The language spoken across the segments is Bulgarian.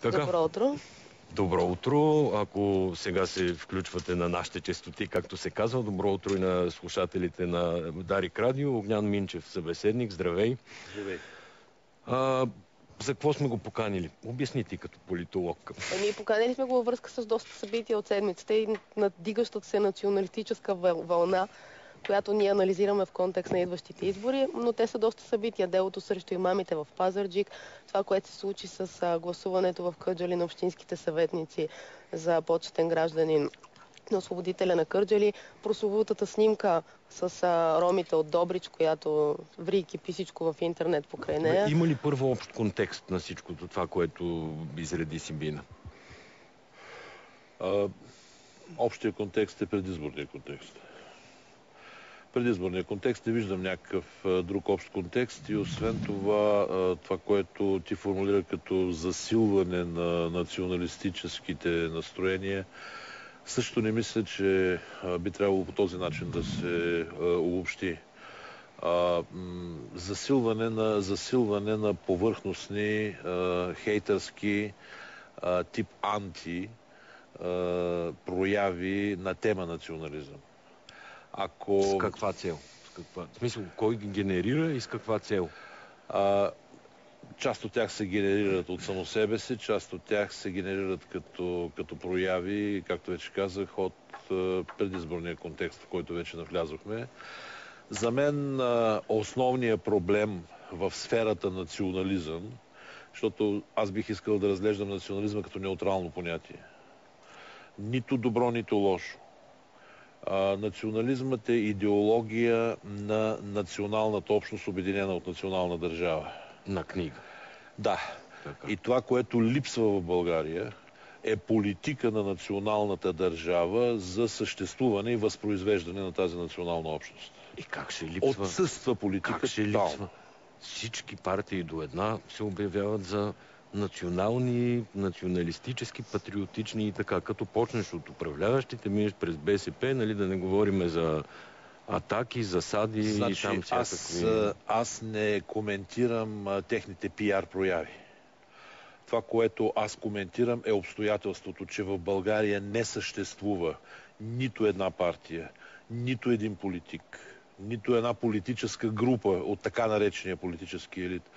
Така. Добро утро. Добро утро. Ако сега се включвате на нашите честоти, както се казва, добро утро и на слушателите на Дарик Радио. Огнян Минчев, събеседник. Здравей. Здравей. За какво сме го поканили? Обясни ти като политолог. Поканили сме го във връзка с доста събития от седмицата и надигащата се националистическа вълна, която ние анализираме в контекст на идващите избори, но те са доста събития. Делото срещу имамите в Пазарджик, това, което се случи с гласуването в Кърджали на общинските съветници за почетен гражданин на освободителя на Кърджали, прословутата снимка с ромите от Добрич, която ври и кипи всичко в интернет покрай нея. Има ли първо общ контекст на всичкото това, което изреди Симбина? Общия контекст е предизборния контекст. Предизборния контекст не виждам някакъв друг общ контекст и освен това, това, което ти формулира като засилване на националистическите настроения, също не мисля, че би трябвало по този начин да се обобщи. Засилване на повърхностни, хейтърски, тип анти прояви на тема национализъм. С каква цел? В смисъл, кой ги генерира и с каква цел? Част от тях се генерират от само себе си, част от тях се генерират като прояви, както вече казах, от предизборния контекст, в който вече навлязохме. За мен основният проблем в сферата национализъм, защото аз бих искал да разглеждам национализма като неутрално понятие. Нито добро, нито лошо. Национализмът е идеология на националната общност, обединена от национална държава. На книга. Да. Така. И това, което липсва в България, е политика на националната държава за съществуване и възпроизвеждане на тази национална общност. И как ще липсва? Отсъства политика. Как ще липсва? Всички партии до една се обявяват за национални, националистически, патриотични и така. Като почнеш от управляващите, минеш през БСП, нали, да не говорим за атаки, засади и там всякакви... Аз не коментирам техните пиар прояви. Това, което аз коментирам, е обстоятелството, че в България не съществува нито една партия, нито един политик, нито една политическа група от така наречения политически елит,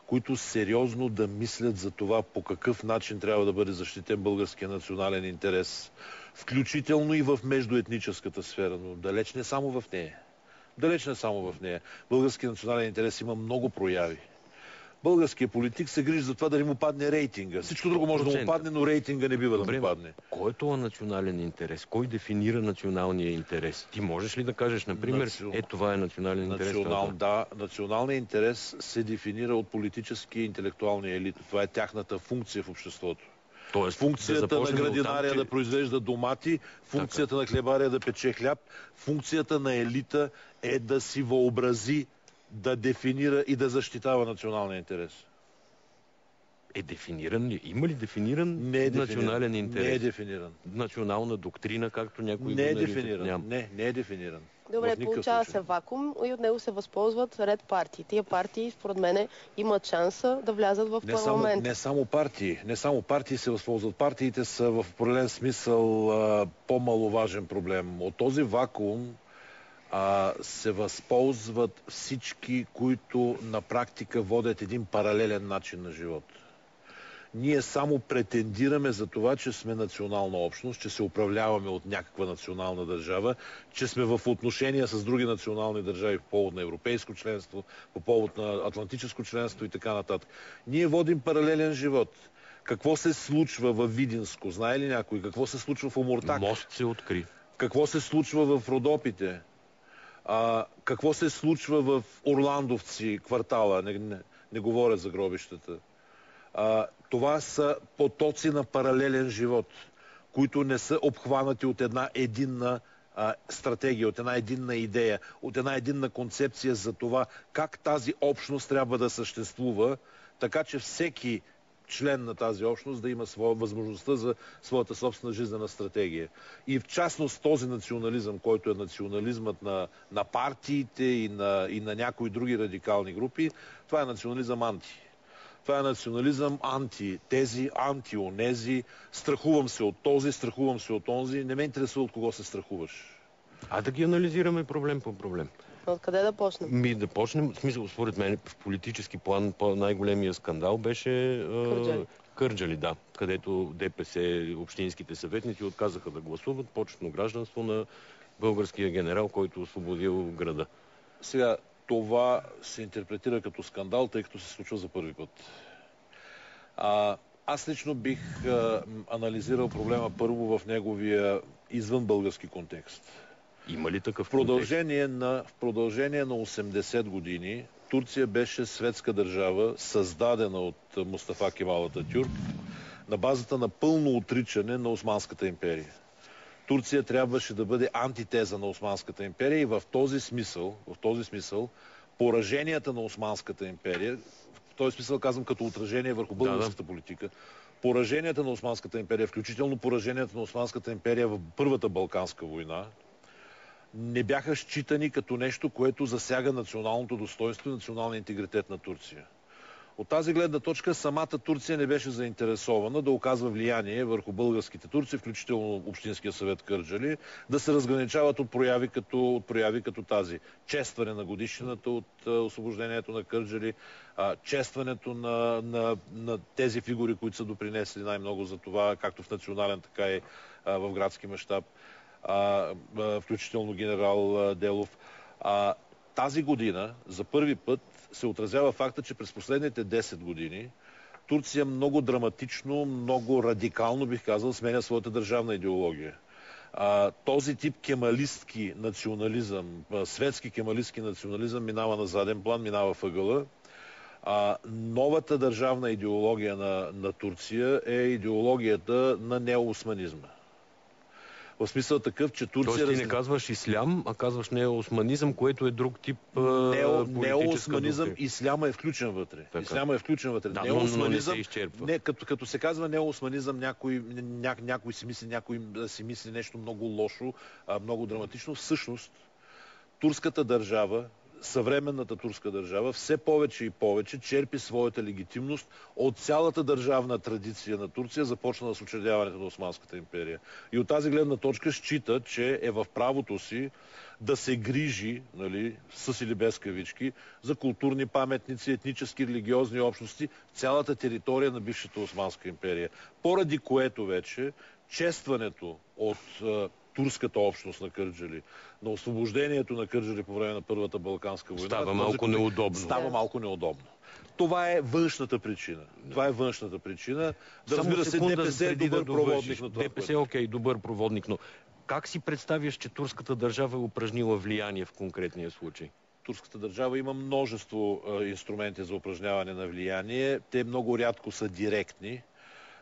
които сериозно да мислят за това по какъв начин трябва да бъде защитен българския национален интерес, включително и в междуетническата сфера, но далеч не само в нея. Далеч не само в нея. Българският национален интерес има много прояви. Българският политик се грижи за това да не му падне рейтинга. Всичко друго може да му падне, но рейтинга не бива да му падне. Кой е това национален интерес? Кой дефинира националния интерес? Ти можеш ли да кажеш, например, това е национален интерес? Да, националният интерес се дефинира от политически и интелектуалния елит. Това е тяхната функция в обществото. Тоест, функцията на градинария да произвежда домати, функцията на хлебария да пече хляб, функцията на елита е да си въобрази, да дефинира и да защитава националния интерес. Е дефиниран ли? Има ли дефиниран национален интерес? Не е дефиниран. Национална доктрина, както някой... Не е дефиниран. Не е дефиниран. Добре, получава се вакуум и от него се възползват ред партии. Тия партии, според мен, имат шанса да влязат в парламент. Не само партии се възползват. Партиите са в определен смисъл по-маловажен проблем. От този вакуум се възползват всички, които на практика водят един паралелен начин на живот. Ние само претендираме за това, че сме национална общност, че се управляваме от някаква национална държава, че сме в отношения с други национални държави по повод на европейско членство, по повод на атлантическо членство и така нататък. Ние водим паралелен живот. Какво се случва в Видинско? Знае ли някой? Какво се случва в Омуртак? Мост се откри. Какво се случва в Родопите? Какво се случва в Орландовци, квартала? Не говоря за гробищата. Това са потоци на паралелен живот, които не са обхванати от една единна стратегия, от една единна идея, от една единна концепция за това как тази общност трябва да съществува, така че всеки член на тази общност да има възможността за своята собствена жизнена стратегия. И в частност този национализъм, който е национализмът на партиите и на някои други радикални групи, това е национализъм анти. Това е национализъм анти тези, анти онези, страхувам се от този, страхувам се от онзи. Не ме интересува от кого се страхуваш. А да ги анализираме проблем по проблем. Откъде да почнем? Да почнем, в смисъл, според мен, в политически план най-големия скандал беше Кърджали, да, където ДПС, общинските съветници отказаха да гласуват почетно гражданство на българския генерал, който освободил града. Сега, това се интерпретира като скандал, тъй като се случва за първи път. Аз лично бих анализирал проблема първо в неговия извън български контекст. Има ли такъв контекст? В продължение на 80 години Турция беше светска държава, създадена от Мустафа Кемал Ататюрк, на базата на пълно отричане на Османската империя. Турция трябваше да бъде антитеза на Османската империя и в този смисъл пораженията на Османската империя, в този смисъл казвам като отражение върху българската политика, пораженията на Османската империя, включително пораженията на Османската империя в Първата Балканска война, не бяха считани като нещо, което засяга националното достоинство и националния интегритет на Турция. От тази гледна точка самата Турция не беше заинтересована да оказва влияние върху българските турци, включително Общинския съвет Кърджали, да се разграничават от прояви като тази. Честване на годишнината от освобождението на Кърджали, честването на тези фигури, които са допринесли най-много за това, както в национален, така и в градски мащаб, включително генерал Делов. Тази година за първи път се отразява факта, че през последните 10 години Турция много драматично, много радикално, бих казал, сменя своята държавна идеология. Този тип кемалистки национализъм, светски кемалистки национализъм минава на заден план, минава въгъла. Новата държавна идеология на Турция е идеологията на неоосманизма. В смисъл такъв, че Турция... Тоест ти не казваш ислям, а казваш неоосманизъм, което е друг тип политическа неоосманизъм, исляма е включен вътре. Така. Исляма е включен вътре. Да, но не се изчерпва. Като се казва неоосманизъм, някой си мисли нещо много лошо, много драматично. Всъщност, турската държава, съвременната турска държава все повече и повече черпи своята легитимност от цялата държавна традиция на Турция, започнала с учредяването на Османската империя. И от тази гледна точка счита, че е в правото си да се грижи, с или без кавички, за културни паметници, етнически, религиозни общности, цялата територия на бившата Османска империя. Поради което вече честването от турската общност на Кърджали, на освобождението на Кърджали по време на Първата Балканска война. Става малко неудобно. Става малко неудобно. Това е външната причина. Да, разбира се, ДПС е добър проводник на това. ДПС окей, добър проводник, но как си представяш, че турската държава е упражнила влияние в конкретния случай? Турската държава има множество инструменти за упражняване на влияние. Те много рядко са директни.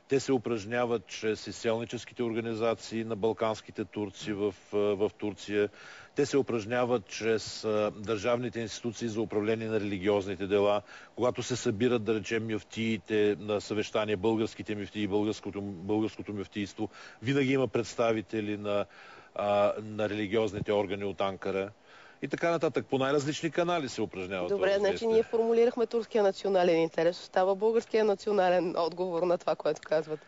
Те се упражняват чрез изселническите организации на балканските турци в Турция. Те се упражняват чрез държавните институции за управление на религиозните дела. Когато се събират, да речем, мюфтиите на съвещание, българските мюфтии и българското мюфтийство, винаги има представители на религиозните органи от Анкара. И така нататък. По най-различни канали се упражняват. Добре, значи ние формулирахме турския национален интерес. Остава българския национален отговор на това, което казват.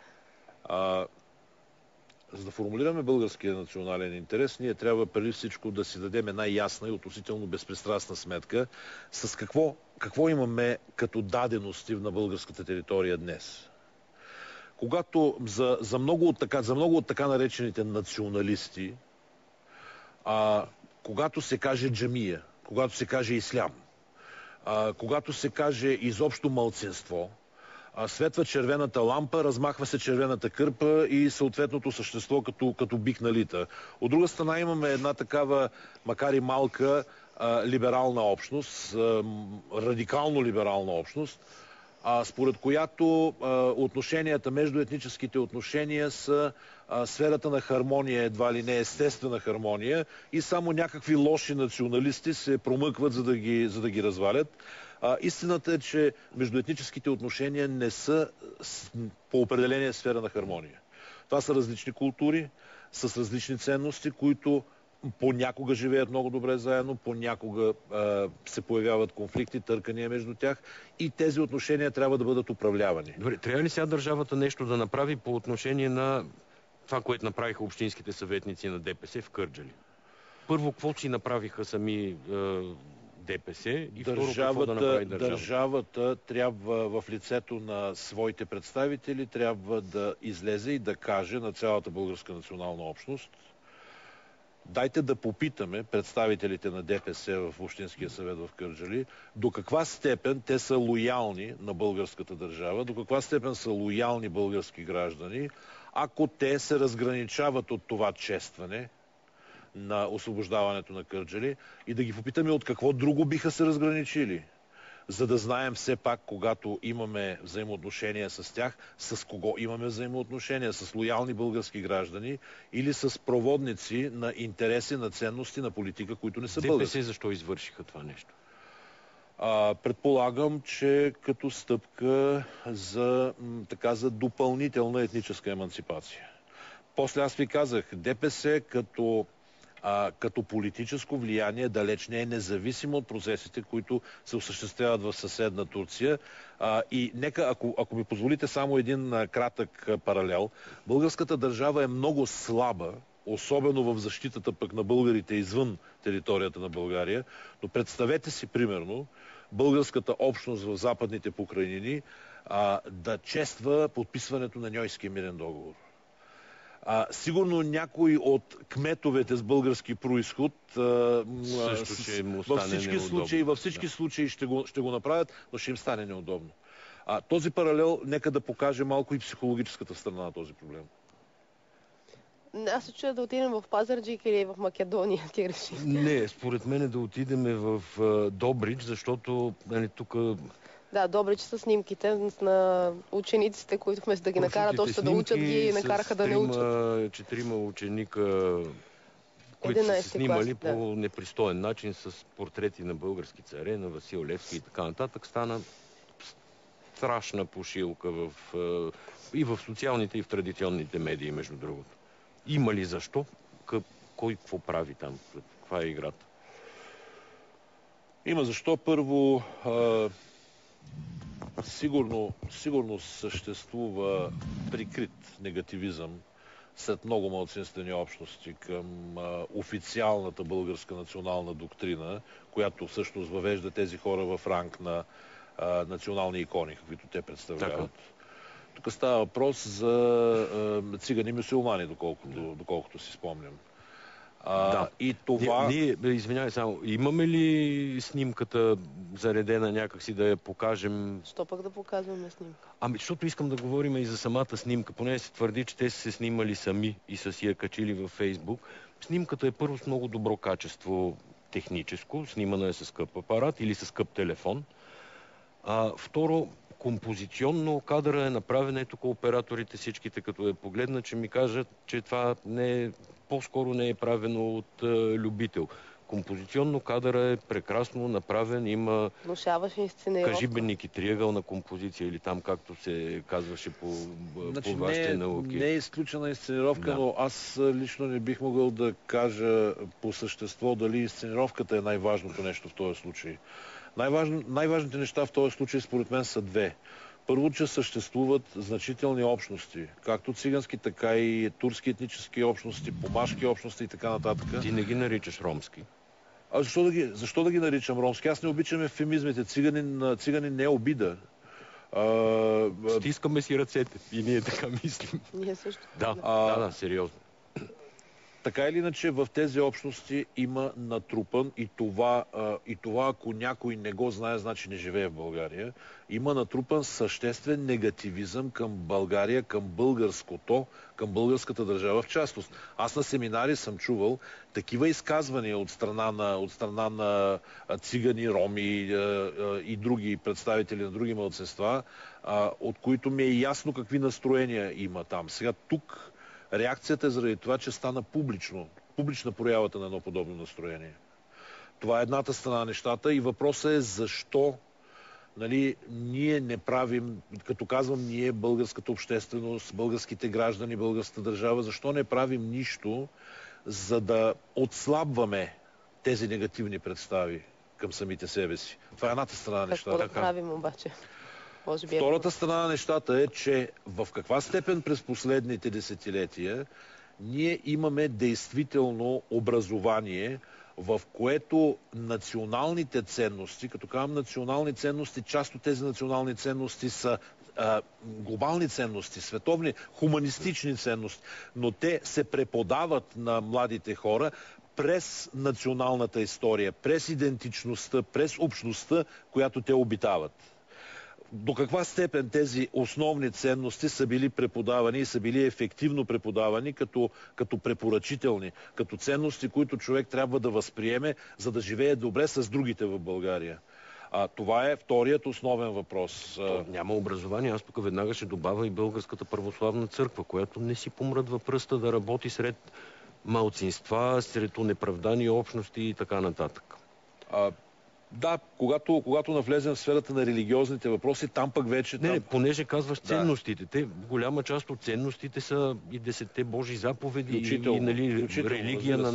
За да формулираме българския национален интерес, ние трябва преди всичко да си дадем една ясна и относително безпристрастна сметка с какво имаме като дадености на българската територия днес. Когато за много от така наречените националисти, когато се каже джамия, когато се каже ислям, когато се каже изобщо малцинство, светва червената лампа, размахва се червената кърпа и съответното същество като бик налита. От друга страна имаме една такава, макар и малка, либерална общност, радикално либерална общност, според която отношенията, междуетническите отношения са сферата на хармония, едва ли не естествена хармония, и само някакви лоши националисти се промъкват, за да ги развалят. Истината е, че междуетническите отношения не са по определение сфера на хармония. Това са различни култури, с различни ценности, които понякога живеят много добре заедно, понякога се появяват конфликти, търкания между тях и тези отношения трябва да бъдат управлявани. Добре, трябва ли сега държавата нещо да направи по отношение на това, което направиха общинските съветници на ДПС в Кърджали? Първо, какво си направиха сами ДПС и второ, какво да направи държавата? Държавата трябва в лицето на своите представители трябва да излезе и да каже на цялата българска национална общност: дайте да попитаме представителите на ДПС в Общинския съвет в Кърджали до каква степен те са лоялни на българската държава, до каква степен са лоялни български граждани, ако те се разграничават от това честване на освобождаването на Кърджали, и да ги попитаме от какво друго биха се разграничили, за да знаем все пак, когато имаме взаимоотношения с тях, с кого имаме взаимоотношения, с лоялни български граждани или с проводници на интереси, на ценности, на политика, които не са български. ДПС защо извършиха това нещо? Предполагам, че като стъпка за допълнителна етническа еманципация. После аз ви казах, ДПС като политическо влияние далеч не е независимо от процесите, които се осъществяват в съседна Турция. И нека, ако ми позволите само един кратък паралел, българската държава е много слаба, особено в защитата пък на българите извън територията на България. Но представете си, примерно, българската общност в Западните покрайнини да чества подписването на Ньойския мирен договор. Сигурно някой от кметовете с български происход във всички случаи ще го направят, но ще им стане неудобно. Този паралел нека да покаже малко и психологическата страна на този проблем. Аз се чуя да отидем в Пазарджик или в Македония, ти реши. Не, според мен е да отидем в Добрич, защото тук... Да, Добрич са снимките на учениците, които вместо да ги накарат още да учат, ги накараха да не учат. 4 ученика, които са се снимали по непристоен начин с портрети на български царе, на Васил Левски и така нататък. Стана страшна пошилка и в социалните, и в традиционните медии, между другото. Има ли защо? Кой какво прави там? Каква е играта? Има защо. Първо, сигурно съществува прикрит негативизъм сред много малцинствени общности към официалната българска национална доктрина, която всъщност въвежда тези хора в ранг на национални икони, каквито те представляват. Тук става въпрос за цигани мюсюлмани, доколкото си спомням. И това... Извинявай само, имаме ли снимката заредена някакси да я покажем? Що пък да показваме снимка? Защото искам да говорим и за самата снимка. Поне се твърди, че те са се снимали сами и са си я качили във Фейсбук. Снимката е първо с много добро качество техническо, снимана е с скъп апарат или с скъп телефон. Второ, композиционно кадъра е направен, тук операторите всичките, като я погледнат, че ми кажат, че това по-скоро не е правено от любител. Композиционно кадъра е прекрасно направен, има... Внушаваше инсценировка. Кажи бе, Ники, триъгълна композиция или там, както се казваше по вашите науки. Не е изключена инсценировка, но аз лично не бих могъл да кажа по същество дали инсценировката е най-важното нещо в този случай. Най-важните неща в този случай според мен са две. Първо, че съществуват значителни общности, както цигански, така и турски етнически общности, помашки общности и така нататък. Ти не ги наричаш ромски? Защо да ги наричам ромски? Аз не обичам ефемизмите. Цигани не е обида. Стискаме си ръцете и ние така мислим. Ние също. Да, сериозно. Така или иначе в тези общности има натрупан и това ако някой не го знае, значи не живее в България, има натрупан съществен негативизъм към България, към българското, към българската държава в частност. Аз на семинари съм чувал такива изказвания от страна на цигани, роми и други представители на други малцинства, от които ми е ясно какви настроения има там. Сега тук реакцията е заради това, че стана публична проявата на едно подобно настроение. Това е едната страна на нещата и въпросът е защо ние не правим, като казвам ние, българската общественост, българските граждани, българската държава, защо не правим нищо, за да отслабваме тези негативни представи към самите себе си. Това е едната страна на нещата. Какво да правим обаче? Може би Втората страна на нещата е, че в каква степен през последните десетилетия ние имаме действително образование, в което националните ценности, като казвам национални ценности, част от тези национални ценности са глобални ценности, световни, хуманистични ценности, но те се преподават на младите хора през националната история, през идентичността, през общността, която те обитават. До каква степен тези основни ценности са били преподавани и са били ефективно преподавани като препоръчителни, като ценности, които човек трябва да възприеме, за да живее добре с другите в България? Това е вторият основен въпрос. Няма образование. Аз тук веднага ще добавя и Българската православна църква, която не си помръдва пръста да работи сред малцинства, сред онеправдани общности и така нататък. Да, когато навлезем в сферата на религиозните въпроси, там пък вече... Не, понеже казваш ценностите. Те, голяма част от ценностите са и 10-те Божи заповеди и религия на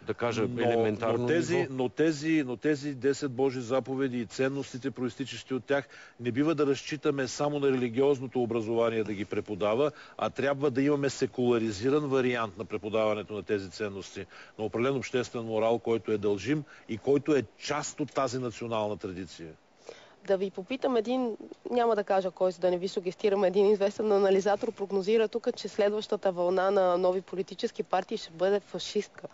да кажа, елементарно ниво. Но тези 10 Божи заповеди и ценностите, проистичащи от тях, не бива да разчитаме само на религиозното образование да ги преподава, а трябва да имаме секуларизиран вариант на преподаването на тези ценности, на определен обществен морал, който е дължим и който е част от тази национална традиция. Да ви попитам няма да кажа кой, за да не ви сугестирам, един известен анализатор прогнозира тук, че следващата вълна на нови политически партии ще бъде фашистка.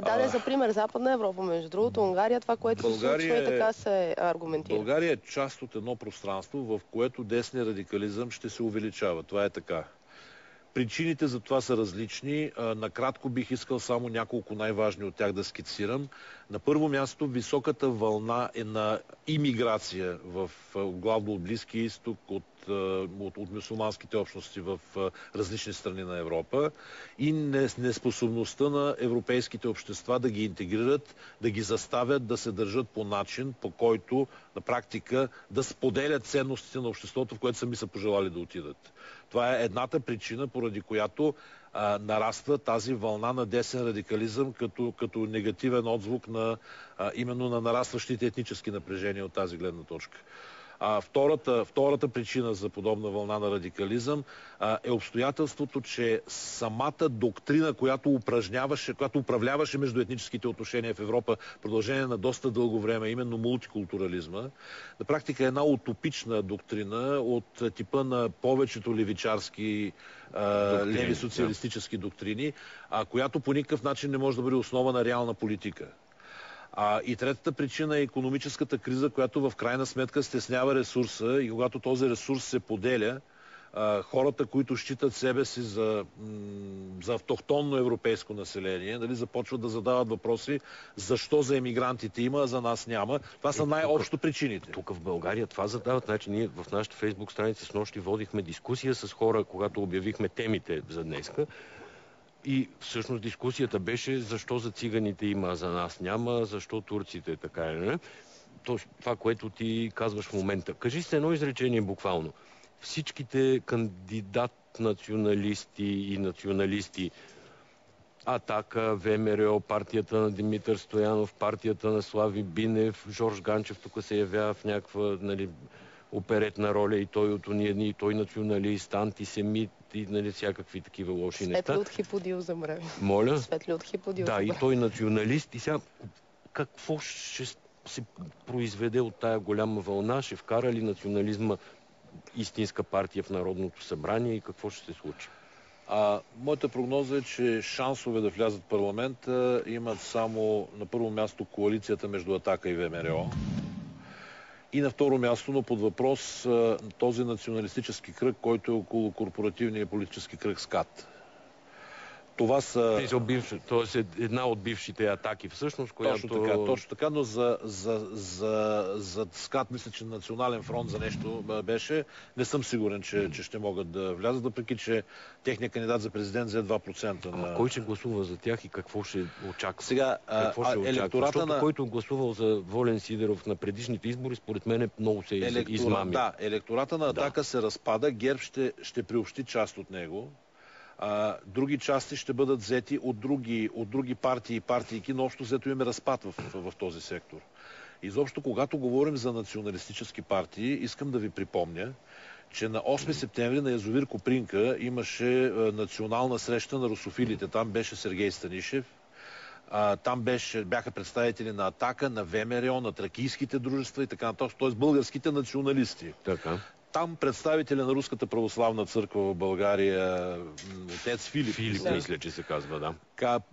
Даде за пример Западна Европа, между другото, Унгария, това, което се случва и така се аргументира. България е част от едно пространство, в което десния радикализъм ще се увеличава. Това е така. Причините за това са различни. Накратко бих искал само няколко най-важни от тях да скицирам. На първо място, високата вълна е на имиграция главно от Близкия изток, от мюсюлманските общности в различни страни на Европа и неспособността на европейските общества да ги интегрират, да ги заставят да се държат по начин, по който на практика да споделят ценностите на обществото, в което сами са пожелали да отидат. Това е едната причина, поради която нараства тази вълна на десен радикализъм като негативен отзвук именно на нарастващите етнически напрежения от тази гледна точка. Втората причина за подобна вълна на радикализъм е обстоятелството, че самата доктрина, която управляваше междуетническите отношения в Европа в продължение на доста дълго време, именно мултикултурализма, на практика е една утопична доктрина от типа на повечето левичарски леви социалистически доктрини, която по никакъв начин не може да бъде основа на реална политика. И третата причина е икономическата криза, която в крайна сметка стеснява ресурса и когато този ресурс се поделя, хората, които считат себе си за автохтонно европейско население, започват да задават въпроси защо за емигрантите има, а за нас няма. Това са най-общо причините. Тук в България това задават. Значи ние в нашата фейсбук страница снощи водихме дискусия с хора, когато обявихме темите за днеска. И всъщност дискусията беше защо за циганите има, а за нас няма, защо турците така или не. Това, което ти казваш в момента. Кажи се едно изречение буквално. Всичките кандидат-националисти и националисти, Атака, ВМРО, партията на Димитър Стоянов, партията на Слави Бинев, Жорж Ганчев тук се явява в някаква оперетна роля и той от уния дни, и той националист, антисемит и всякакви такива лоши неща. Светли от Хиподил забрави. Моля? Светли от Хиподил. Да, и той националист. И сега какво ще се произведе от тая голяма вълна? Ще вкара ли национализма истинска партия в Народното събрание и какво ще се случи? Моята прогноза е, че шансове да влязат в парламента имат само на първо място коалицията между Атака и ВМРО. И на второ място, но под въпрос този националистически кръг, който е около корпоративния политически кръг СКАТ. Това са... Тоест една от бившите Атаки всъщност, която... Точно така, но за СКАТ мисля, че Национален фронт за нещо беше. Не съм сигурен, че ще могат да влязат, въпреки че техният кандидат за президент взе 2%. Кой ще гласува за тях и какво ще очаква? Сега, Защото който гласувал за Волен Сидеров на предишните избори, според мен много се измами. Да, електората на Атака се разпада, ГЕРБ ще приобщи част от него. Други части ще бъдат взети от други партии и партийки, но общо взето има разпад в този сектор. Изобщо, когато говорим за националистически партии, искам да ви припомня, че на 8 септември на язовир Копринка имаше национална среща на русофилите. Там беше Сергей Станишев, там бяха представители на Атака, на ВМРО, на тракийските дружества и така нататък, т.е. българските националисти. Така. Там представителя на Руската православна църква в България, отец Филип, мисля, че се казва, да.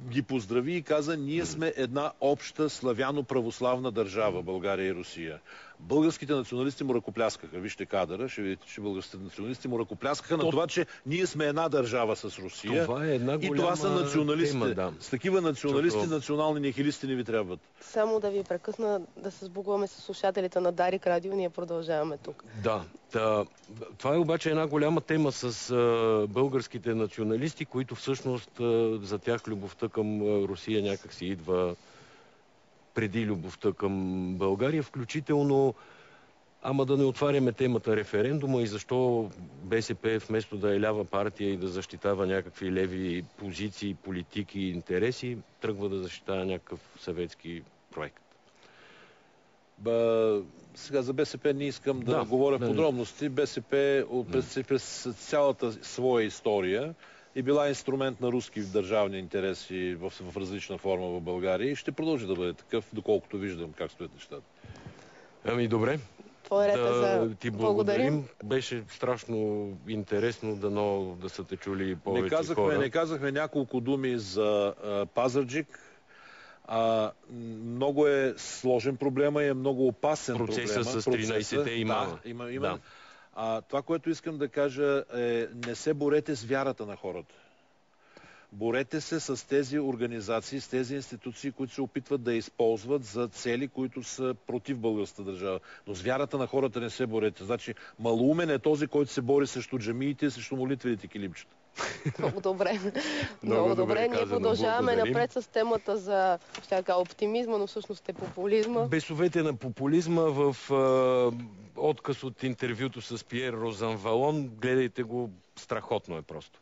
Ги поздрави и каза, ние сме една обща славяно-православна държава, България и Русия. Българските националисти му ръкопляскаха. Вижте кадъра, ще видите, че българските националисти му ръкопляскаха на това, че ние сме една държава с Русия. Това е една голяма и това са националисти. Тема, да. С такива националисти, национални нихилисти не ви трябват. Само да ви прекъсна, да се сбогуваме с слушателите на Дарик Радио, ние продължаваме тук. Да. Това е обаче една голяма тема с българските националисти, които всъщност за тях любовта към Русия някак си идва преди любовта към България, включително, ама да не отваряме темата референдума и защо БСП вместо да е лява партия и да защитава някакви леви позиции, политики и интереси, тръгва да защитава някакъв съветски проект. Сега за БСП не искам да говоря в подробности. БСП през цялата своя история е била инструмент на руски държавни интереси в различна форма в България и ще продължи да бъде такъв, доколкото виждам как стоят нещата. Ами добре. Ти благодарим. Беше страшно интересно да са те чули повече хора. Не казахме няколко думи за Пазарджик. Много е сложен проблема и е много опасен проблема. Процесът с 13-те има. Да. Това, което искам да кажа е, не се борете с вярата на хората. Борете се с тези организации, с тези институции, които се опитват да използват за цели, които са против българската държава. Но с вярата на хората не се борете. Значи, малоумен е този, който се бори срещу джамиите, срещу молитвените килимчета. Много добре. Много добре. Ние продължаваме напред с темата за оптимизма, но всъщност е популизма. Бесовете на популизма в отказ от интервюто с Пиер Розанвалон. Гледайте го, страхотно е просто.